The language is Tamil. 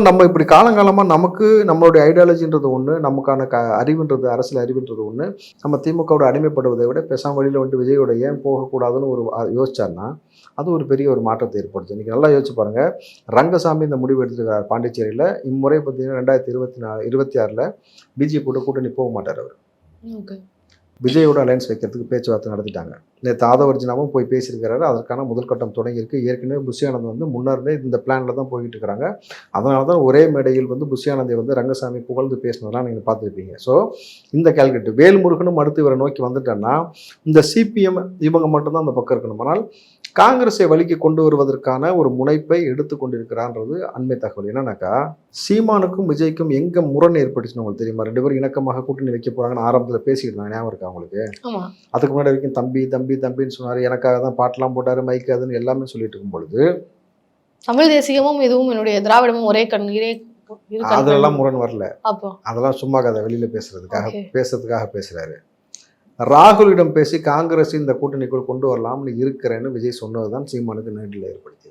நம்ம இப்படி காலங்காலமாக நமக்கு நம்மளுடைய ஐடியாலஜின்றது ஒன்று, நமக்கான அறிவுன்றது, அரசியல் அறிவுன்றது ஒன்று. நம்ம திமுகவோட அடிமைப்படுவதை விட பேசாமல் வழியில் வந்துட்டு விஜயோட ஏன் போகக்கூடாதுன்னு ஒரு யோசிச்சார்னா அது ஒரு பெரிய ஒரு மாற்றத்தை ஏற்படுத்தும். இன்றைக்கி நல்லா யோசிச்சு பாருங்கள், ரங்கசாமி இந்த முடிவு எடுத்துருக்கார் பாண்டிச்சேரியில். இம்முறை பார்த்தீங்கன்னா 2026 பிஜேபி கூட கூட்டணி போக மாட்டார் அவர். விஜயோட அலையன்ஸ் வைக்கிறதுக்கு பேச்சுவார்த்தை நடத்திட்டாங்க. நேற்று ஆதவர்ஜினாவும் போய் பேசியிருக்கிறாரு. அதற்கான முதல் கட்டம் தொடங்கியிருக்கு. ஏற்கனவே புஷியானந்த் வந்து முன்னர்ந்தே இந்த பிளானில் தான் போய்கிட்டு இருக்கிறாங்க. அதனால தான் ஒரே மேடையில் வந்து புஷியானந்தை வந்து ரங்கசாமி புகழ்ந்து பேசினதெல்லாம் நீங்கள் பார்த்துருப்பீங்க. ஸோ இந்த கேல்குலேட் வேல்முருகனும் அடுத்து இவரை நோக்கி வந்துட்டேன்னா இந்த சிபிஎம் இவங்க மட்டும்தான் அந்த பக்கம் இருக்கணும். ஆனால் காங்கிரஸை வழிக்கு கொண்டு வருவதற்கான ஒரு முனைப்பை எடுத்துக்கொண்டிருக்கிறான்றது அண்மை தகவல். என்னன்னாக்கா சீமானுக்கும் விஜய்க்கும் எங்க முரண் ஏற்பட்டுச்சுன்னு உங்களுக்கு தெரியுமா? 2 பேரும் இணக்கமாக கூட்டணி வைக்க போறாங்கன்னு ஆரம்பத்தில் பேசிட்டு இருந்தாங்க. ஞாபகம் இருக்கா உங்களுக்கு? அதுக்கு முன்னாடி வரைக்கும் தம்பி தம்பி தம்பின்னு சொன்னாரு. எனக்காக தான் பாட்டெல்லாம் போட்டாரு, மைக்கு அதுன்னு எல்லாமே சொல்லிட்டு இருக்கும் பொழுது தமிழ் தேசியமும் இதுவும் என்னுடைய திராவிடமும் ஒரே கண்ணீரே அதெல்லாம் முரண் வரல. அதெல்லாம் சும்மா கதை வெளியில பேசுறதுக்காக பேசுறாரு. ராகுலிடம் பேசி காங்கிரஸ் இந்த கூட்டணிக்குள் கொண்டு வரலாம்னு இருக்கிறேன்னு விஜய் சொன்னதுதான் சீமானுக்கு நேரில் ஏற்படுத்தியது.